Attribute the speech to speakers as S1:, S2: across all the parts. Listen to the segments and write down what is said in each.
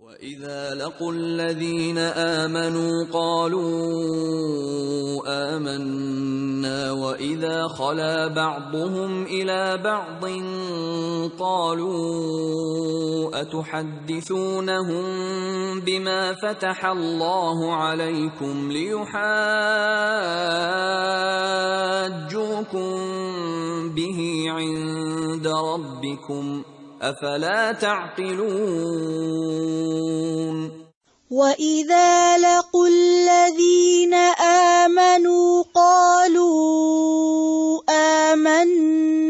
S1: وَإِذَا لَقُوا الَّذِينَ آمَنُوا قَالُوا آمَنَّا وَإِذَا خَلَا بَعْضُهُمْ إِلَى بَعْضٍ قَالُوا أَتُحَدِّثُونَهُم بِمَا فَتَحَ اللَّهُ عَلَيْكُمْ لِيُحَاجُّوكُم بِهِ عِندَ رَبِّكُمْ أَفَلَا تَعْقِلُونَ
S2: وَإِذَا لَقُوا الَّذِينَ آمَنُوا قَالُوا آمَنَّا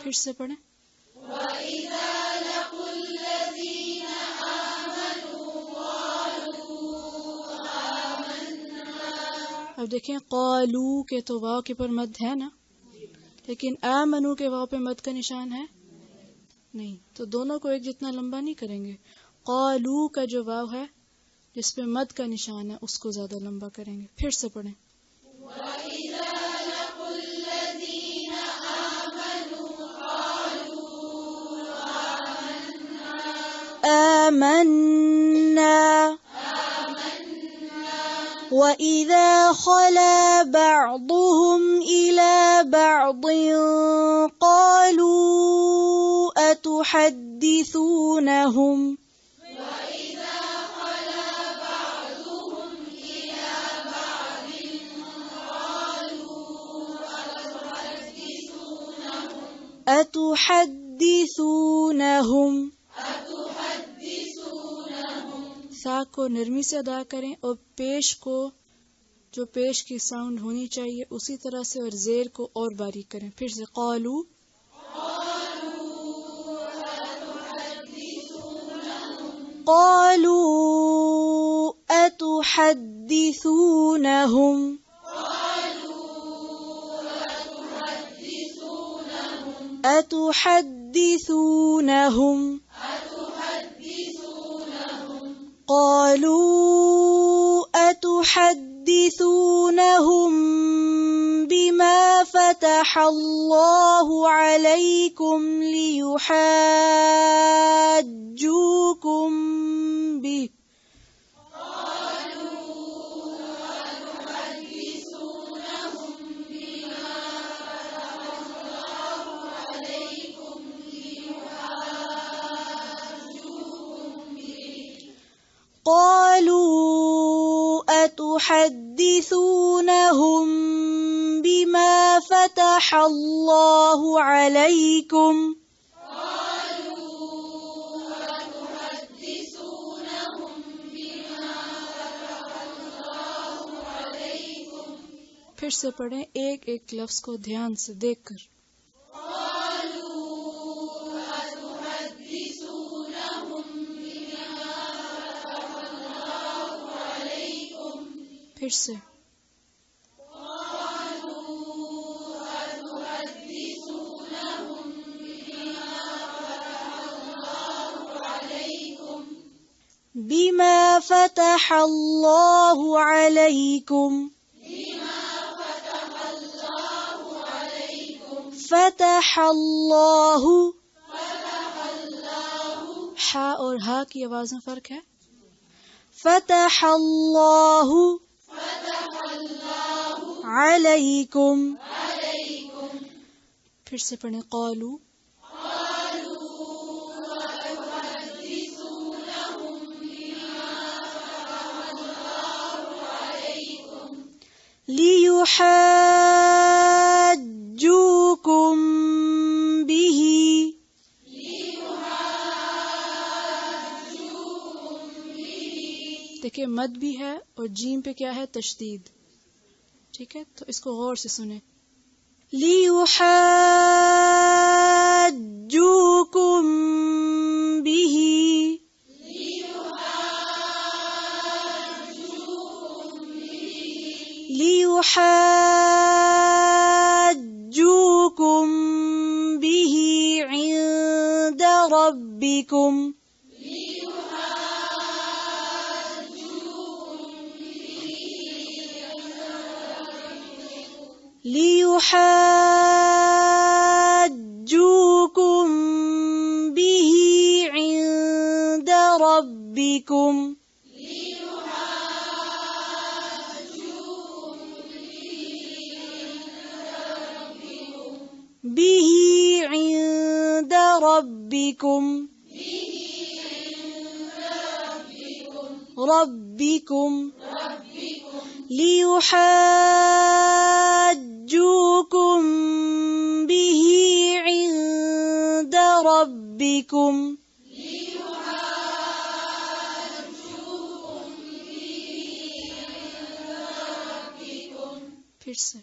S2: پھر سے پڑھیں
S3: وَإِذَا لَقُوا الَّذِينَ آمَنُوا قَالُوا آمَنَّا.
S2: اب دیکھیں قالو کے تو واو کے پر مد ہے نا، لیکن آمنو کے واو پہ مد کا نشان ہے نہیں، تو دونوں کو ایک جتنا لمبا نہیں کریں گے. قالو کا جو واو ہے جس پہ مد کا نشان ہے اس کو زیادہ لمبا کریں گے. پھر سے پڑھیں
S3: وَإِذَا لَقُوا الَّذِينَ آمَنُوا قَالُوا
S2: آمنا وَإِذَا خَلَا بَعْضُهُمْ إِلَى بَعْضٍ قَالُوا أَتُحَدِّثُونَهُمْ سا کو نرمی سے ادا کریں اور پیش کو جو پیش کی ساؤنڈ ہونی چاہیے اسی طرح سے، اور زیر کو اور باریک کریں. پھر سے قالو أتحدثونهم قالوا أتحدثونهم بما فتح الله عليكم ليحاجوكم به قالوا أتحدثونهم بما فتح الله عليكم پھر سے پڑھیں ایک ایک لفظ کو دھیان سے دیکھ کر. پھر سے بما فتح الله عليكم فتح اللہ، ہا اور ہا کی آواز میں فرق ہے. فتح اللہ علیکم. پھر سے پڑھیں قالو لیحاجوکم به دیکھیں مد بھی ہے اور جیم پہ کیا ہے تشدید. ٹھیک ہے، تو اس کو غور سے سنیں. لیحاجوکم به لیحاجوکم به عند ربکم لِيُحَاجُّوكُم بِهِ عِندَ رَبِّكُمْ بِهِ عِندَ رَبِّكُمْ لِيُحَاجُّوكُم بِهِ عِندَ رَبِّكُمْ پھر سے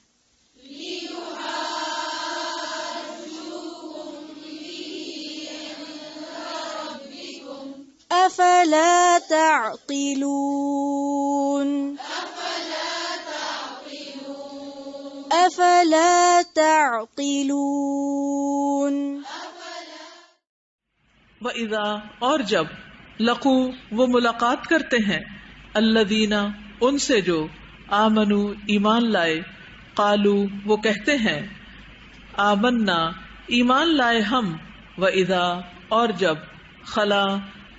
S2: افلا تعقلون افلا تعقلون
S4: وَإِذَا اور جب لقو وہ ملاقات کرتے ہیں الذین ان سے جو آمنو ایمان لائے قالو وہ کہتے ہیں آمنا ایمان لائے ہم وَإِذَا اور جب خلا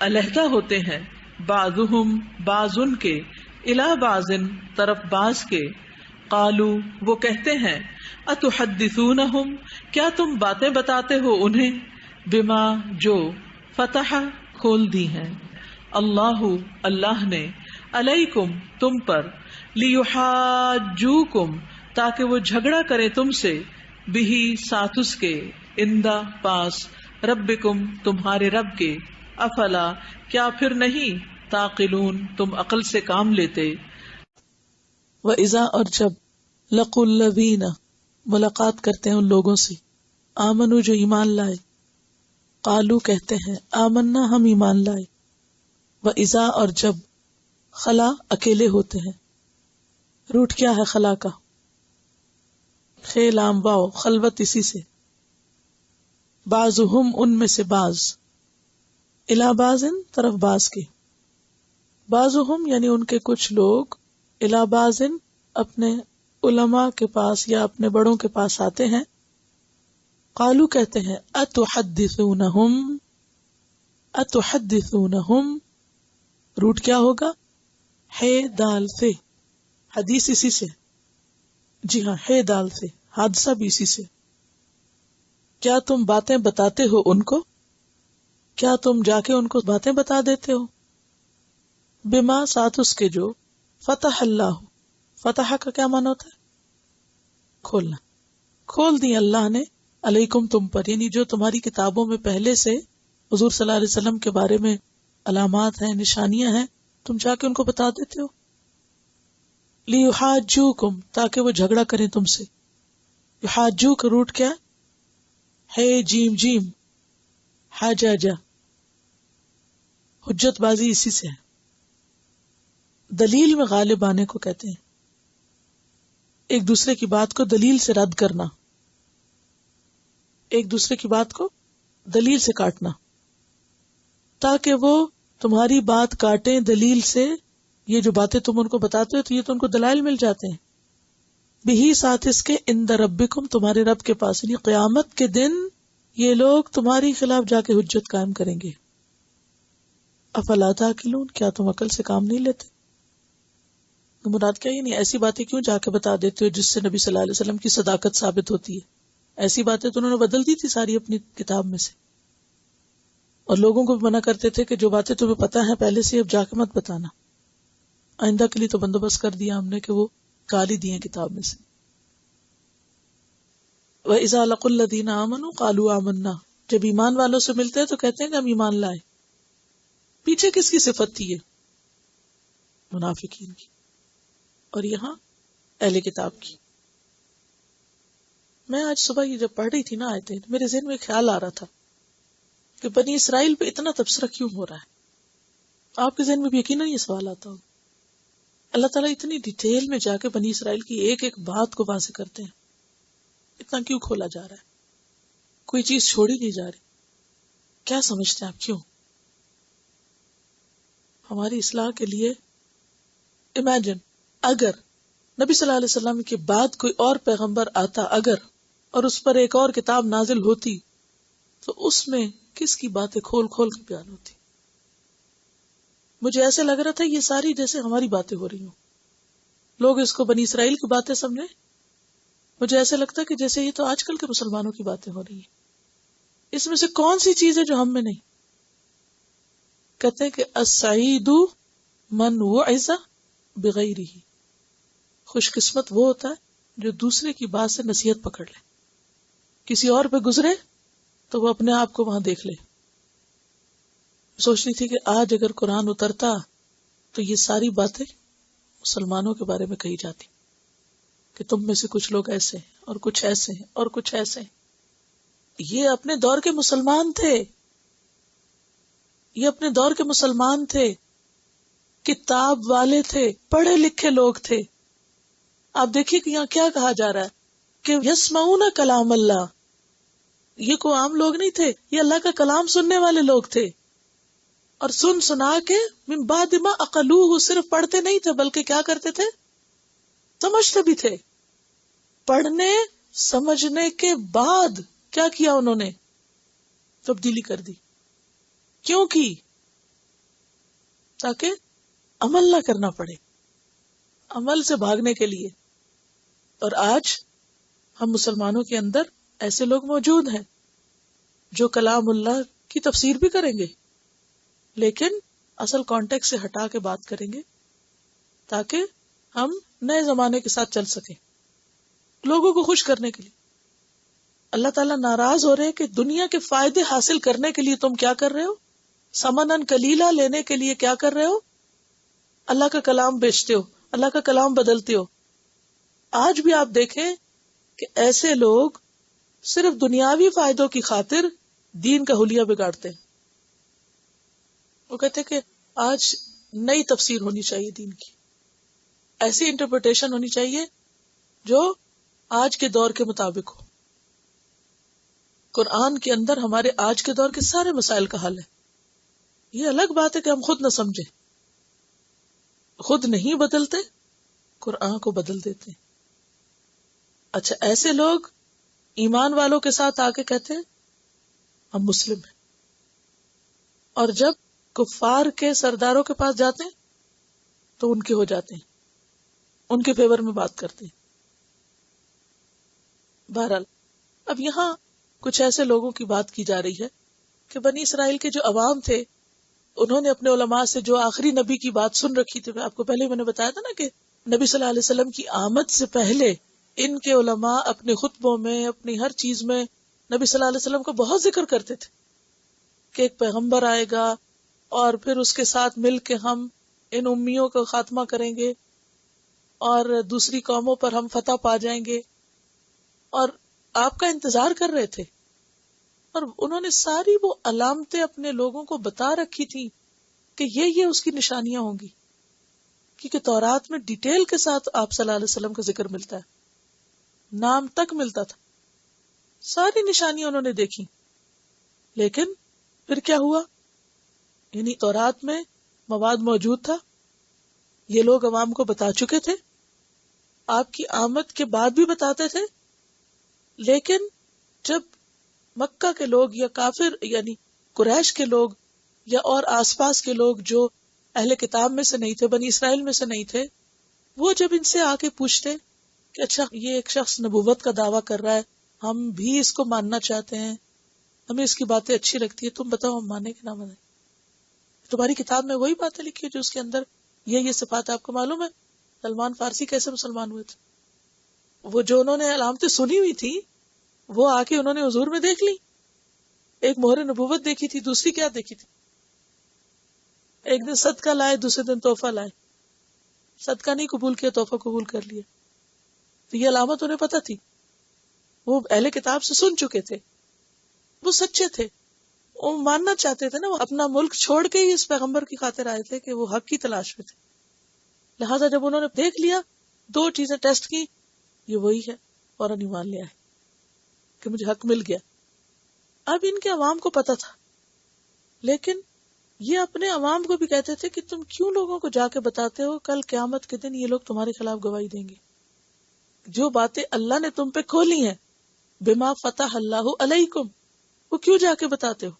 S4: علیحدہ ہوتے ہیں بعضهم بعض ان کے الی بعضن طرف بعض کے قالو وہ کہتے ہیں اتحدثونہم کیا تم باتیں بتاتے ہو انہیں بما جو فتح کھول دی ہیں اللہ نے علیکم تم پر لیحاجوکم تاکہ وہ جھگڑا کرے تم سے بہی ساتھ اس کے اندہ پاس ربکم تمہارے رب کے افلا کیا پھر نہیں تعقلون تم عقل سے کام لیتے
S5: وَإِذَا اور جب لَقُوا الَّذِينَ ملاقات کرتے ہیں ان لوگوں سے آمنو جو ایمان لائے قالو کہتے ہیں آمنا ہم ایمان لائے وَإِذَا اور جب خلا اکیلے ہوتے ہیں روٹ کیا ہے خلا کا خے لام واو خلوت اسی سے بعضهم ان میں سے بعض الی بعضن طرف بعض کے بعضهم یعنی ان کے کچھ لوگ الی بعضن اپنے علماء کے پاس یا اپنے بڑوں کے پاس آتے ہیں قالو کہتے ہیں اتحدثونہم روٹ کیا ہوگا ہے دال سے حدیث اسی سے جی ہاں ہے دال سے حادثہ بھی اسی سے کیا تم باتیں بتاتے ہو ان کو کیا تم جا کے ان کو باتیں بتا دیتے ہو بما ساتھ اس کے جو فتح اللہ فتح کا کیا معنی ہوتا ہے کھولنا کھول دی اللہ نے علیکم تم پر یعنی جو تمہاری کتابوں میں پہلے سے حضور صلی اللہ علیہ وسلم کے بارے میں علامات ہیں نشانیاں ہیں تم جا کے ان کو بتا دیتے ہو لیحاجوکم تاکہ وہ جھگڑا کریں تم سے یحاجو کا روٹ کیا ہے جیم جیم حاجاجا حجت بازی اسی سے ہے دلیل میں غالب آنے کو کہتے ہیں ایک دوسرے کی بات کو دلیل سے رد کرنا ایک دوسرے کی بات کو دلیل سے کاٹنا تاکہ وہ تمہاری بات کاٹیں دلیل سے یہ جو باتیں تم ان کو بتاتے ہو تو یہ تو ان کو دلائل مل جاتے ہیں بہی ساتھ اس کے عند ربکم تمہارے رب کے پاس یعنی قیامت کے دن یہ لوگ تمہاری خلاف جا کے حجت قائم کریں گے افلا تعقلون کیا تم عقل سے کام نہیں لیتے مراد کیا یعنی ایسی باتیں کیوں جا کے بتا دیتے ہو جس سے نبی صلی اللہ علیہ وسلم کی صداقت ثابت ہوتی ہے ایسی باتیں تو انہوں نے بدل دی تھی ساری اپنی کتاب میں سے اور لوگوں کو بھی منع کرتے تھے کہ جو باتیں تمہیں پتا ہے پہلے سے اب جا کے مت بتانا آئندہ کے لیے تو بندوبست کر دیا ہم نے کہ وہ گالی دی ہیں کتاب میں سے وَإِذَا لَقُوا الَّذِينَ آمَنُوا قَالُوا آمَنَّا جب ایمان والوں سے ملتے ہیں تو کہتے ہیں کہ ہم ایمان لائے پیچھے کس کی صفت تھی یہ منافقین کی اور یہاں اہل کتاب کی میں آج صبح یہ جب پڑھ رہی تھی نا آیتیں میرے ذہن میں خیال آ رہا تھا کہ بنی اسرائیل پہ اتنا تبصرہ کیوں ہو رہا ہے آپ کے ذہن میں بھی یقیناً یہ سوال آتا ہو اللہ تعالیٰ اتنی ڈیٹیل میں جا کے بنی اسرائیل کی ایک ایک بات کو واضح کرتے ہیں اتنا کیوں کھولا جا رہا ہے کوئی چیز چھوڑی نہیں جا رہی کیا سمجھتے ہیں آپ کیوں ہماری اصلاح کے لیے امیجن اگر نبی صلی اللہ علیہ وسلم کے بعد کوئی اور پیغمبر آتا اگر، اور اس پر ایک اور کتاب نازل ہوتی، تو اس میں کس کی باتیں کھول کھول کے بیان ہوتی. مجھے ایسے لگ رہا تھا یہ ساری جیسے ہماری باتیں ہو رہی ہوں. لوگ اس کو بنی اسرائیل کی باتیں سمجھے، مجھے ایسا لگتا کہ جیسے یہ تو آج کل کے مسلمانوں کی باتیں ہو رہی ہیں. اس میں سے کون سی چیز ہے جو ہم میں نہیں؟ کہتے ہیں کہ السعید من وعظ بغیرہ، خوش قسمت وہ ہوتا ہے جو دوسرے کی بات سے نصیحت پکڑ لے. کسی اور پہ گزرے تو وہ اپنے آپ کو وہاں دیکھ لے. سوچ رہی تھی کہ آج اگر قرآن اترتا تو یہ ساری باتیں مسلمانوں کے بارے میں کہی جاتی کہ تم میں سے کچھ لوگ ایسے ہیں اور کچھ ایسے ہیں اور کچھ ایسے ہیں. یہ اپنے دور کے مسلمان تھے، یہ اپنے دور کے مسلمان تھے، کتاب والے تھے، پڑھے لکھے لوگ تھے. آپ دیکھیے کہ یہاں کیا کہا جا رہا ہے کہ یسمعون کلام اللہ. یہ کوئی عام لوگ نہیں تھے، یہ اللہ کا کلام سننے والے لوگ تھے. اور سن سنا کے من بعد ما عقلوہ، صرف پڑھتے نہیں تھے بلکہ کیا کرتے تھے؟ سمجھتے بھی تھے. پڑھنے سمجھنے کے بعد کیا کیا انہوں نے؟ تبدیلی کر دی. کیوں کی؟ تاکہ عمل نہ کرنا پڑے، عمل سے بھاگنے کے لیے. اور آج ہم مسلمانوں کے اندر ایسے لوگ موجود ہیں جو کلام اللہ کی تفسیر بھی کریں گے لیکن اصل کانٹیکٹ سے ہٹا کے بات کریں گے تاکہ ہم نئے زمانے کے ساتھ چل سکیں، لوگوں کو خوش کرنے کے لیے. اللہ تعالیٰ ناراض ہو رہے کہ دنیا کے فائدے حاصل کرنے کے لیے تم کیا کر رہے ہو؟ سمنن کلیلہ لینے کے لیے کیا کر رہے ہو؟ اللہ کا کلام بیچتے ہو، اللہ کا کلام بدلتے ہو. آج بھی آپ دیکھیں کہ ایسے لوگ صرف دنیاوی فائدوں کی خاطر دین کا حلیہ بگاڑتے ہیں. وہ کہتے ہیں کہ آج نئی تفسیر ہونی چاہیے دین کی، ایسی انٹرپریٹیشن ہونی چاہیے جو آج کے دور کے مطابق ہو. قرآن کے اندر ہمارے آج کے دور کے سارے مسائل کا حل ہے. یہ الگ بات ہے کہ ہم خود نہ سمجھیں، خود نہیں بدلتے، قرآن کو بدل دیتے. اچھا، ایسے لوگ ایمان والوں کے ساتھ آ کے کہتے ہیں ہم مسلم ہیں، اور جب کفار کے سرداروں کے پاس جاتے ہیں تو ان کے ہو جاتے ہیں، ان کے فیور میں بات کرتے ہیں. بہرحال اب یہاں کچھ ایسے لوگوں کی بات کی جا رہی ہے کہ بنی اسرائیل کے جو عوام تھے انہوں نے اپنے علماء سے جو آخری نبی کی بات سن رکھی تھی. آپ کو پہلے میں نے بتایا تھا نا کہ نبی صلی اللہ علیہ وسلم کی آمد سے پہلے ان کے علماء اپنے خطبوں میں، اپنی ہر چیز میں نبی صلی اللہ علیہ وسلم کو بہت ذکر کرتے تھے کہ ایک پیغمبر آئے گا اور پھر اس کے ساتھ مل کے ہم ان امیوں کا خاتمہ کریں گے اور دوسری قوموں پر ہم فتح پا جائیں گے. اور آپ کا انتظار کر رہے تھے، اور انہوں نے ساری وہ علامتیں اپنے لوگوں کو بتا رکھی تھی کہ یہ اس کی نشانیاں ہوں گی، کیونکہ تورات میں ڈیٹیل کے ساتھ آپ صلی اللہ علیہ وسلم کا ذکر ملتا ہے، نام تک ملتا تھا. ساری نشانیاں انہوں نے دیکھی. لیکن پھر کیا ہوا؟ یعنی تورات میں مواد موجود تھا، یہ لوگ عوام کو بتا چکے تھے، آپ کی آمد کے بعد بھی بتاتے تھے. لیکن جب مکہ کے لوگ یا کافر یعنی قریش کے لوگ یا اور آس پاس کے لوگ جو اہل کتاب میں سے نہیں تھے، بنی اسرائیل میں سے نہیں تھے، وہ جب ان سے آ کے پوچھتے کہ اچھا یہ ایک شخص نبوت کا دعویٰ کر رہا ہے، ہم بھی اس کو ماننا چاہتے ہیں، ہمیں اس کی باتیں اچھی لگتی ہے، تم بتاؤ ہم مانے کہ نہ مانے. تمہاری کتاب میں وہی باتیں لکھی جو اس کے اندر یہ صفات. آپ کو معلوم ہے سلمان فارسی کیسے مسلمان ہوئے تھے؟ وہ جو انہوں نے علامتیں سنی ہوئی تھی وہ آ کے انہوں نے حضور میں دیکھ لی. ایک مہر نبوت دیکھی تھی، دوسری کیا دیکھی تھی؟ ایک دن صدقہ لائے، دوسرے دن تحفہ لائے. صدقہ نہیں قبول کیا، تحفہ قبول کر لیا. تو یہ علامت انہیں پتہ تھی، وہ اہل کتاب سے سن چکے تھے، وہ سچے تھے، وہ ماننا چاہتے تھے نا. وہ اپنا ملک چھوڑ کے ہی اس پیغمبر کی خاطر آئے تھے کہ وہ حق کی تلاش میں تھے. لہذا جب انہوں نے دیکھ لیا، دو چیزیں ٹیسٹ کی، یہ وہی ہے، فوراً ایمان لے آئے کہ مجھے حق مل گیا. اب ان کے عوام کو پتا تھا، لیکن یہ اپنے عوام کو بھی کہتے تھے کہ تم کیوں لوگوں کو جا کے بتاتے ہو کل قیامت کے دن یہ لوگ تمہارے خلاف گواہی دیں گے. جو باتیں اللہ نے تم پہ کھولی ہیں بما فتح اللہ علیکم، وہ کیوں جا کے بتاتے ہو؟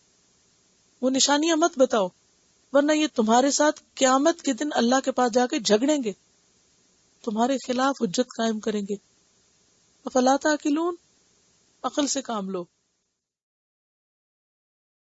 S5: وہ نشانیاں مت بتاؤ، ورنہ یہ تمہارے ساتھ قیامت کے دن اللہ کے پاس جا کے جھگڑیں گے، تمہارے خلاف حجت قائم کریں گے. افلا تعقلون، عقل سے کام لو.